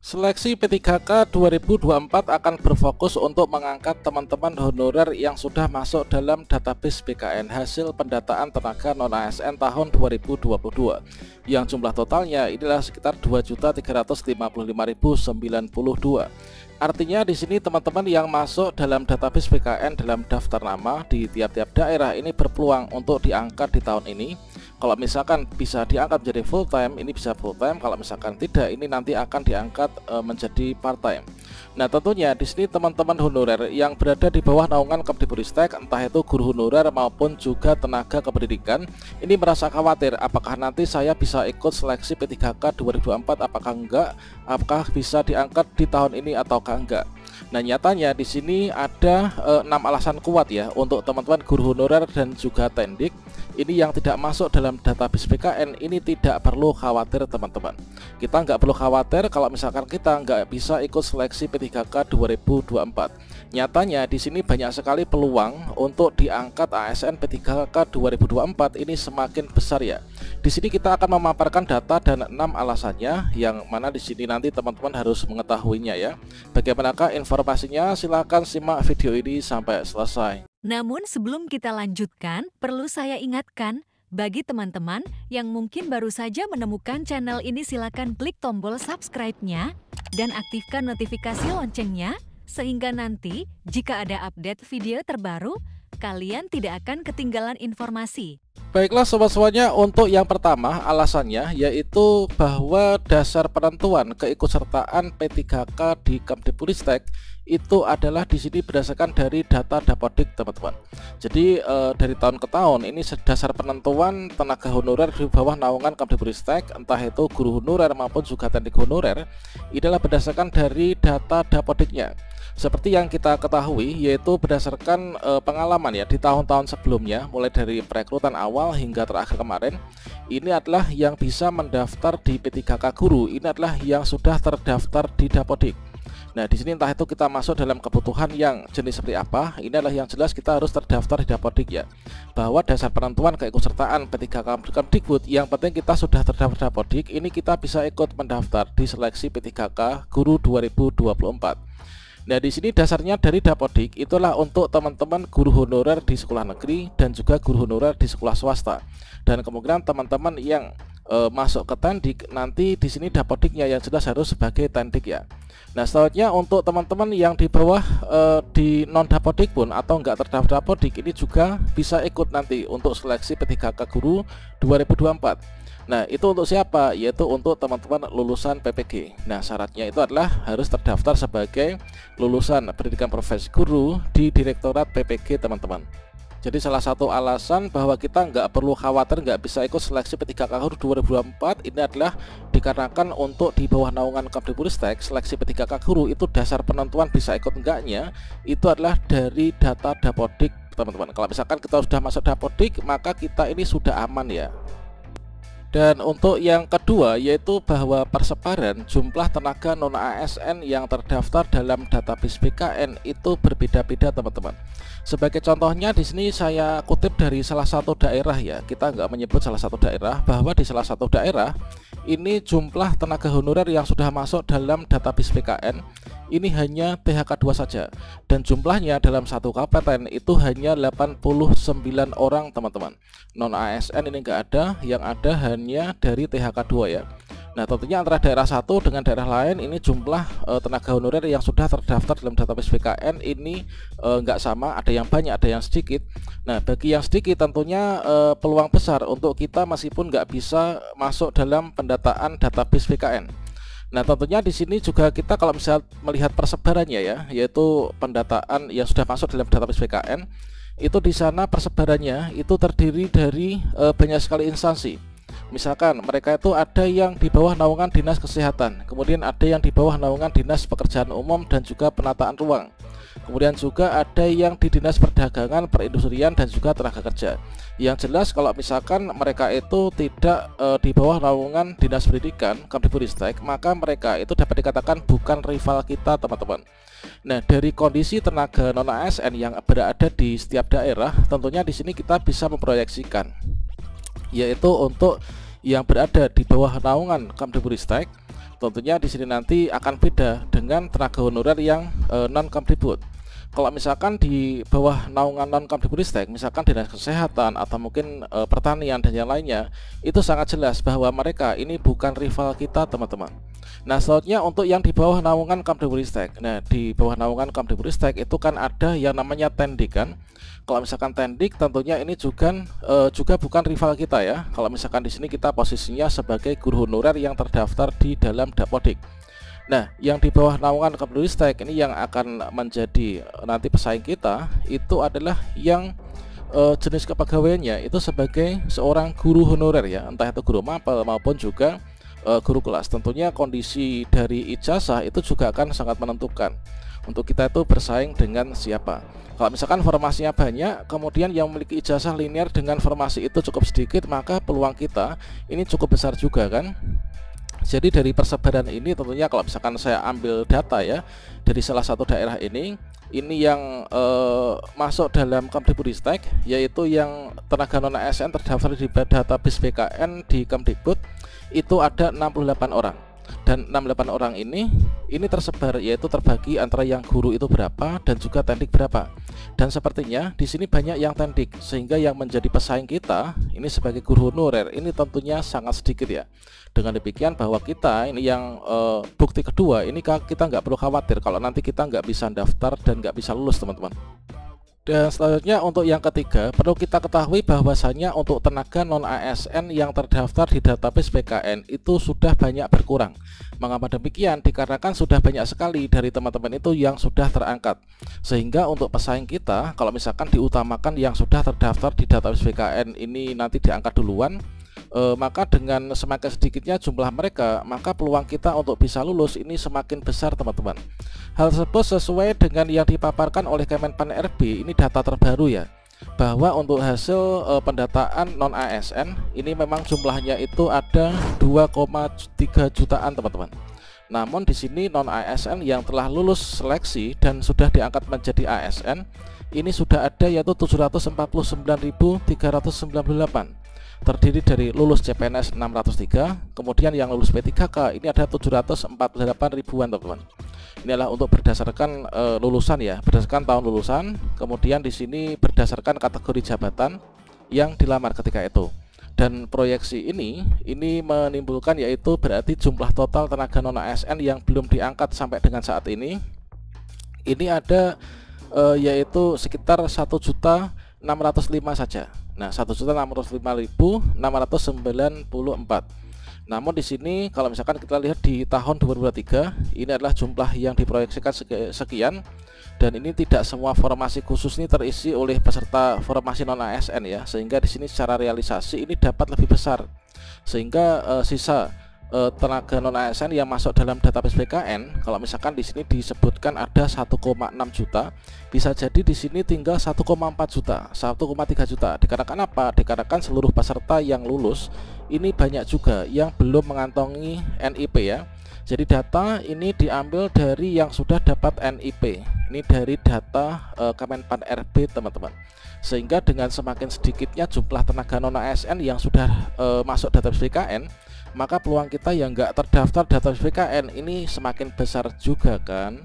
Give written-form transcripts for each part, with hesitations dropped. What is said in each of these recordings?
Seleksi P3K 2024 akan berfokus untuk mengangkat teman-teman honorer yang sudah masuk dalam database BKN hasil pendataan tenaga non-ASN tahun 2022 yang jumlah totalnya inilah sekitar 2.355.092. Artinya di sini teman-teman yang masuk dalam database BKN dalam daftar nama di tiap-tiap daerah ini berpeluang untuk diangkat di tahun ini. Kalau misalkan bisa diangkat menjadi full time, ini bisa full time. Kalau misalkan tidak, ini nanti akan diangkat menjadi part time. Nah, tentunya di sini teman-teman honorer yang berada di bawah naungan Kemdikbudristek, entah itu guru honorer maupun juga tenaga kependidikan, ini merasa khawatir apakah nanti saya bisa ikut seleksi P3K 2024 apakah enggak, apakah bisa diangkat di tahun ini ataukah enggak. Nah, nyatanya di sini ada 6 alasan kuat ya untuk teman-teman guru honorer dan juga tendik ini yang tidak masuk dalam database BKN. Ini tidak perlu khawatir teman-teman. Kita nggak perlu khawatir kalau misalkan kita nggak bisa ikut seleksi P3K 2024. Nyatanya di sini banyak sekali peluang untuk diangkat ASN P3K 2024 ini semakin besar ya. Di sini kita akan memaparkan data dan 6 alasannya yang mana di sini nanti teman-teman harus mengetahuinya ya. Bagaimanakah informasinya? Silahkan simak video ini sampai selesai. Namun sebelum kita lanjutkan, perlu saya ingatkan, bagi teman-teman yang mungkin baru saja menemukan channel ini silakan klik tombol subscribe-nya dan aktifkan notifikasi loncengnya, sehingga nanti jika ada update video terbaru, kalian tidak akan ketinggalan informasi. Baiklah sobat semuanya, untuk yang pertama alasannya yaitu bahwa dasar penentuan keikutsertaan P3K di Kemdikbudristek itu adalah di sini berdasarkan dari data Dapodik teman-teman. Jadi dari tahun ke tahun ini dasar penentuan tenaga honorer di bawah naungan Kemdikbudristek, entah itu guru honorer maupun juga tendik honorer, adalah berdasarkan dari data Dapodiknya. Seperti yang kita ketahui yaitu berdasarkan pengalaman ya di tahun-tahun sebelumnya, mulai dari perekrutan awal hingga terakhir kemarin, ini adalah yang bisa mendaftar di P3K guru, ini adalah yang sudah terdaftar di Dapodik. Nah, di sini entah itu kita masuk dalam kebutuhan yang jenis seperti apa, ini adalah yang jelas kita harus terdaftar di Dapodik ya. Bahwa dasar penentuan keikutsertaan P3K Kemdikbud, yang penting kita sudah terdaftar di Dapodik, ini kita bisa ikut mendaftar di seleksi P3K guru 2024. Nah, di sini dasarnya dari Dapodik itulah untuk teman-teman guru honorer di sekolah negeri dan juga guru honorer di sekolah swasta. Dan kemungkinan teman-teman yang masuk ke tendik nanti di sini Dapodiknya yang jelas harus sebagai tendik ya. Nah, selanjutnya untuk teman-teman yang di bawah di non Dapodik pun atau enggak terdaftar Dapodik, ini juga bisa ikut nanti untuk seleksi P3K guru 2024. Nah, itu untuk siapa? Yaitu untuk teman-teman lulusan PPG. Nah, syaratnya itu adalah harus terdaftar sebagai lulusan pendidikan profesi guru di Direktorat PPG teman-teman. Jadi salah satu alasan bahwa kita nggak perlu khawatir nggak bisa ikut seleksi P3K guru 2024 ini adalah dikarenakan untuk di bawah naungan Kemdikbudristek seleksi P3K guru itu dasar penentuan bisa ikut enggaknya itu adalah dari data Dapodik teman-teman. Kalau misalkan kita sudah masuk Dapodik maka kita ini sudah aman ya. Dan untuk yang kedua yaitu bahwa persebaran jumlah tenaga non-ASN yang terdaftar dalam database BKN itu berbeda-beda teman-teman. Sebagai contohnya di sini saya kutip dari salah satu daerah ya. Kita nggak menyebut salah satu daerah, bahwa di salah satu daerah ini jumlah tenaga honorer yang sudah masuk dalam database BKN ini hanya THK 2 saja, dan jumlahnya dalam satu kabupaten itu hanya 89 orang teman-teman. Non ASN ini enggak ada, yang ada hanya dari THK 2 ya. Nah, tentunya antara daerah satu dengan daerah lain ini jumlah tenaga honorer yang sudah terdaftar dalam database BKN ini enggak sama, ada yang banyak, ada yang sedikit. Nah, bagi yang sedikit tentunya peluang besar untuk kita meskipun nggak bisa masuk dalam pendataan database BKN. Nah, tentunya di sini juga kita kalau misalnya melihat persebarannya ya, yaitu pendataan yang sudah masuk dalam database BKN, itu di sana persebarannya itu terdiri dari banyak sekali instansi. Misalkan mereka itu ada yang di bawah naungan Dinas Kesehatan, kemudian ada yang di bawah naungan Dinas Pekerjaan Umum dan juga Penataan Ruang. Kemudian juga ada yang di Dinas Perdagangan, Perindustrian dan juga Tenaga Kerja. Yang jelas kalau misalkan mereka itu tidak di bawah naungan Dinas Pendidikan Kemdikbudristek, maka mereka itu dapat dikatakan bukan rival kita teman-teman. Nah, dari kondisi tenaga non ASN yang berada di setiap daerah, tentunya di sini kita bisa memproyeksikan, yaitu untuk yang berada di bawah naungan Kemdikbudristek Tentunya di sini nanti akan beda dengan tenaga honorer yang non Kemdikbud. Kalau misalkan di bawah naungan non Kemdikbudristek, misalkan dinas kesehatan atau mungkin pertanian dan yang lainnya, itu sangat jelas bahwa mereka ini bukan rival kita, teman-teman. Nah, selanjutnya untuk yang di bawah naungan Kemdikbudristek. Nah, di bawah naungan Kemdikbudristek itu kan ada yang namanya Tendik kan. Kalau misalkan Tendik tentunya ini juga bukan rival kita ya. Kalau misalkan di sini kita posisinya sebagai guru honorer yang terdaftar di dalam Dapodik. Nah, yang di bawah naungan Kemdikbudristek ini yang akan menjadi nanti pesaing kita itu adalah yang jenis kepegawaiannya itu sebagai seorang guru honorer ya, entah itu guru mapel maupun juga guru kelas. Tentunya kondisi dari ijazah itu juga akan sangat menentukan untuk kita itu bersaing dengan siapa. Kalau misalkan formasinya banyak, kemudian yang memiliki ijazah linear dengan formasi itu cukup sedikit, maka peluang kita ini cukup besar juga kan. Jadi dari persebaran ini tentunya kalau misalkan saya ambil data ya dari salah satu daerah ini yang masuk dalam Kemdikbudristek, yaitu yang tenaga non ASN terdaftar di database BKN di Kemdikbud itu ada 68 orang. Dan 68 orang ini tersebar, yaitu terbagi antara yang guru itu berapa dan juga Tendik berapa. Dan sepertinya di sini banyak yang Tendik, sehingga yang menjadi pesaing kita ini sebagai guru honorer ini tentunya sangat sedikit ya. Dengan demikian bahwa kita ini yang bukti kedua ini kita nggak perlu khawatir kalau nanti kita nggak bisa daftar dan nggak bisa lulus, teman-teman. Dan selanjutnya untuk yang ketiga, perlu kita ketahui bahwasanya untuk tenaga non ASN yang terdaftar di database BKN itu sudah banyak berkurang. Mengapa demikian? Dikarenakan sudah banyak sekali dari teman-teman itu yang sudah terangkat. Sehingga untuk pesaing kita, kalau misalkan diutamakan yang sudah terdaftar di database BKN ini nanti diangkat duluan, maka dengan semakin sedikitnya jumlah mereka, maka peluang kita untuk bisa lulus ini semakin besar, teman-teman. Hal tersebut sesuai dengan yang dipaparkan oleh Kemenpan RB, ini data terbaru ya, bahwa untuk hasil pendataan non ASN ini memang jumlahnya itu ada 2,3 jutaan, teman-teman. Namun di sini non ASN yang telah lulus seleksi dan sudah diangkat menjadi ASN ini sudah ada, yaitu 749.398, terdiri dari lulus CPNS 603, kemudian yang lulus P3K ini ada 748 ribuan, teman-teman. Ini adalah untuk berdasarkan lulusan ya, berdasarkan tahun lulusan, kemudian di sini berdasarkan kategori jabatan yang dilamar ketika itu. Dan proyeksi ini menimbulkan, yaitu berarti jumlah total tenaga non ASN yang belum diangkat sampai dengan saat ini ada yaitu sekitar 1.605 saja. Nah, 1.605.694. Namun di sini kalau misalkan kita lihat di tahun 2023 ini adalah jumlah yang diproyeksikan sekian, dan ini tidak semua formasi khusus ini terisi oleh peserta formasi non ASN ya, sehingga di sini secara realisasi ini dapat lebih besar, sehingga sisa tenaga non ASN yang masuk dalam database BKN, kalau misalkan di sini disebutkan ada 1,6 juta, bisa jadi di sini tinggal 1,4 juta, 1,3 juta. Dikarenakan apa? Dikarenakan seluruh peserta yang lulus ini banyak juga yang belum mengantongi NIP ya. Jadi data ini diambil dari yang sudah dapat NIP. Ini dari data Kemenpan RB, teman-teman. Sehingga dengan semakin sedikitnya jumlah tenaga non ASN yang sudah masuk database BKN, maka peluang kita yang nggak terdaftar database BKN ini semakin besar juga kan.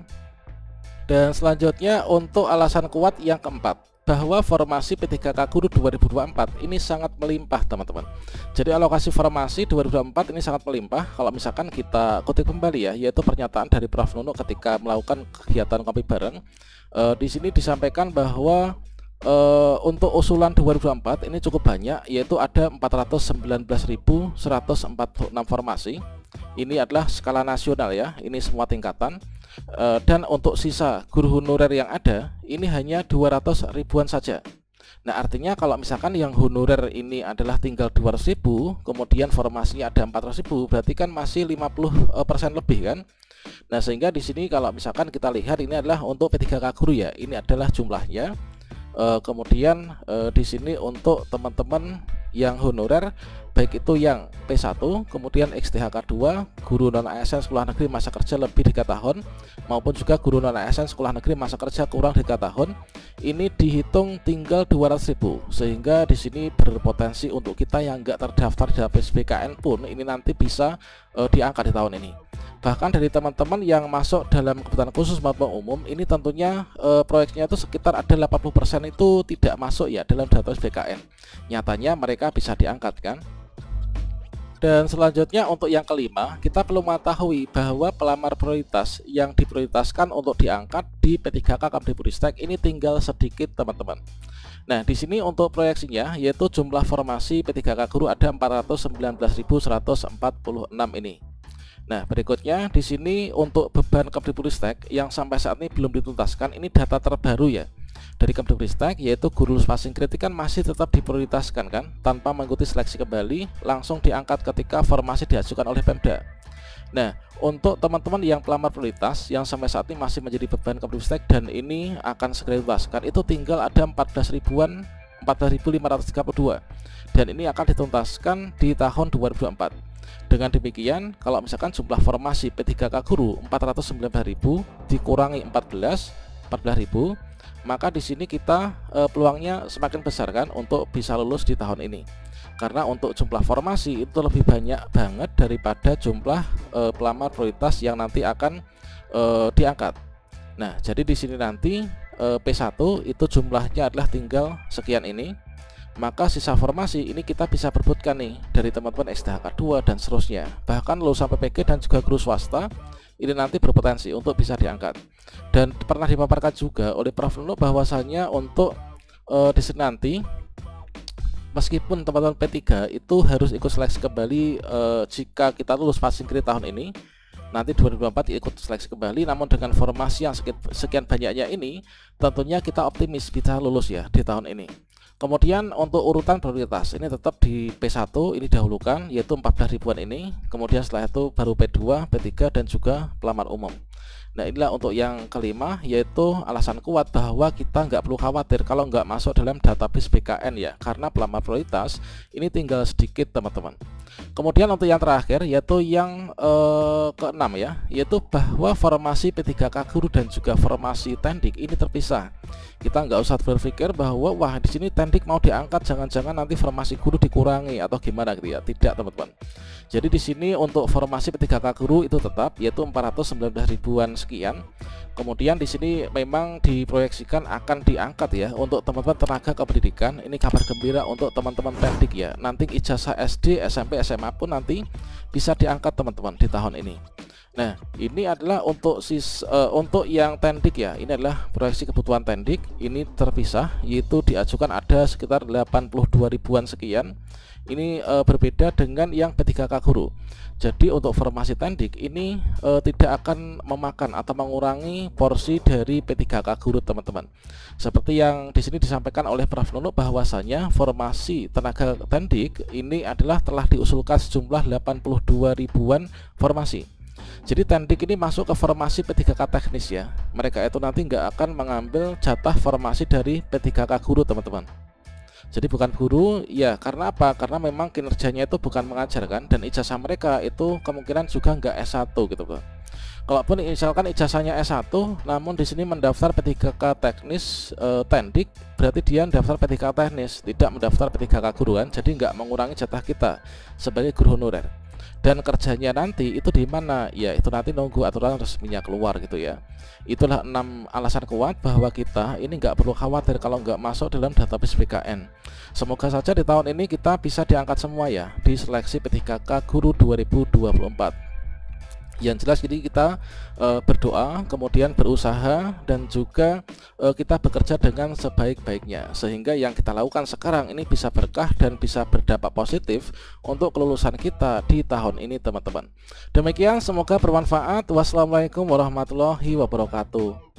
Dan selanjutnya untuk alasan kuat yang keempat, bahwa formasi P3K Guru 2024 ini sangat melimpah, teman-teman. Jadi alokasi formasi 2024 ini sangat melimpah. Kalau misalkan kita kutip kembali ya, yaitu pernyataan dari Prof Nunu ketika melakukan kegiatan kopi bareng, di sini disampaikan bahwa untuk usulan 2024 ini cukup banyak, yaitu ada 419.146 formasi. Ini adalah skala nasional ya, ini semua tingkatan. Dan untuk sisa guru honorer yang ada ini hanya 200 ribuan saja. Nah, artinya kalau misalkan yang honorer ini adalah tinggal 200.000, kemudian formasinya ada 400.000, berarti kan masih 50% lebih kan. Nah, sehingga di sini kalau misalkan kita lihat ini adalah untuk P3K Guru ya, ini adalah jumlahnya. Kemudian di sini untuk teman-teman yang honorer, baik itu yang P1, kemudian XTHK2, guru non ASN sekolah negeri masa kerja lebih 3 tahun, maupun juga guru non ASN sekolah negeri masa kerja kurang 3 tahun, ini dihitung tinggal 200.000, sehingga di sini berpotensi untuk kita yang nggak terdaftar di database BKN pun ini nanti bisa diangkat di tahun ini. Bahkan dari teman-teman yang masuk dalam kebutuhan khusus maupun umum, ini tentunya proyeknya itu sekitar ada 80% itu tidak masuk ya dalam database BKN. Nyatanya mereka bisa diangkat kan. Dan selanjutnya untuk yang kelima, kita perlu mengetahui bahwa pelamar prioritas yang diprioritaskan untuk diangkat di P3K Kemdikbudristek ini tinggal sedikit teman-teman. Nah, di sini untuk proyeksinya yaitu jumlah formasi P3K guru ada 419.146 ini. Nah, berikutnya di sini untuk beban Kemdikbudristek yang sampai saat ini belum dituntaskan, ini data terbaru ya dari Kemdikbudristek, yaitu guru lulus passing grade kan masih tetap diprioritaskan kan, tanpa mengikuti seleksi kembali, langsung diangkat ketika formasi diajukan oleh Pemda. Nah, untuk teman-teman yang pelamar prioritas yang sampai saat ini masih menjadi beban Kemdikbudristek dan ini akan segera dituntaskan, itu tinggal ada 14.532 dan ini akan dituntaskan di tahun 2024. Dengan demikian, kalau misalkan jumlah formasi P3K guru 419.000 dikurangi 14.000, maka di sini kita peluangnya semakin besar kan untuk bisa lulus di tahun ini. Karena untuk jumlah formasi itu lebih banyak banget daripada jumlah pelamar prioritas yang nanti akan diangkat. Nah, jadi di sini nanti P1 itu jumlahnya adalah tinggal sekian ini. Maka sisa formasi ini kita bisa berebutkan nih dari teman-teman STHK 2 dan seterusnya. Bahkan lulusan PPG dan juga guru swasta ini nanti berpotensi untuk bisa diangkat. Dan pernah dipaparkan juga oleh Prof. Nunu bahwasannya untuk di sini nanti meskipun teman-teman P3 itu harus ikut seleksi kembali jika kita lulus passing grade tahun ini, nanti 2024 ikut seleksi kembali, namun dengan formasi yang sekian banyaknya ini tentunya kita optimis bisa lulus ya di tahun ini. Kemudian untuk urutan prioritas ini tetap di P1 ini dahulukan, yaitu 14.000-an ini. Kemudian setelah itu baru P2, P3 dan juga pelamar umum. Nah, inilah untuk yang kelima, yaitu alasan kuat bahwa kita nggak perlu khawatir kalau nggak masuk dalam database BKN ya, karena pelamar prioritas ini tinggal sedikit teman-teman. Kemudian untuk yang terakhir yaitu yang keenam ya, yaitu bahwa formasi P3K guru dan juga formasi tendik ini terpisah. Kita nggak usah berpikir bahwa wah di sini tendik mau diangkat, jangan-jangan nanti formasi guru dikurangi atau gimana gitu ya. Tidak teman-teman. Jadi di sini untuk formasi P3K guru itu tetap yaitu 419.000-an sekian. Kemudian di sini memang diproyeksikan akan diangkat ya untuk teman-teman tenaga kependidikan. Ini kabar gembira untuk teman-teman tendik ya. Nanti ijazah SD, SMP, SMA pun nanti bisa diangkat teman-teman di tahun ini. Nah, ini adalah untuk untuk yang tendik ya. Ini adalah proyeksi kebutuhan tendik. Ini terpisah, yaitu diajukan ada sekitar 82.000-an sekian. Ini berbeda dengan yang P3K guru. Jadi untuk formasi tendik ini tidak akan memakan atau mengurangi porsi dari P3K guru teman-teman. Seperti yang di sini disampaikan oleh Prof. Nunu bahwasanya formasi tenaga tendik ini adalah telah diusulkan sejumlah 82.000-an formasi. Jadi tendik ini masuk ke formasi P3K teknis ya. Mereka itu nanti nggak akan mengambil jatah formasi dari P3K guru teman-teman. Jadi bukan guru ya, karena apa? Karena memang kinerjanya itu bukan mengajarkan dan ijazah mereka itu kemungkinan juga nggak S1 gitu loh. Kalaupun misalkan ijazahnya S1 namun di sini mendaftar P3K teknis tendik, berarti dia mendaftar P3K teknis, tidak mendaftar P3K guru kan. Jadi nggak mengurangi jatah kita sebagai guru honorer. Dan kerjanya nanti itu di mana? Ya itu nanti nunggu aturan resminya keluar gitu ya. Itulah 6 alasan kuat bahwa kita ini nggak perlu khawatir kalau nggak masuk dalam database BKN. Semoga saja di tahun ini kita bisa diangkat semua ya di seleksi P3K guru 2024. Yang jelas jadi kita berdoa, kemudian berusaha dan juga kita bekerja dengan sebaik-baiknya sehingga yang kita lakukan sekarang ini bisa berkah dan bisa berdampak positif untuk kelulusan kita di tahun ini teman-teman. Demikian, semoga bermanfaat. Wassalamualaikum warahmatullahi wabarakatuh.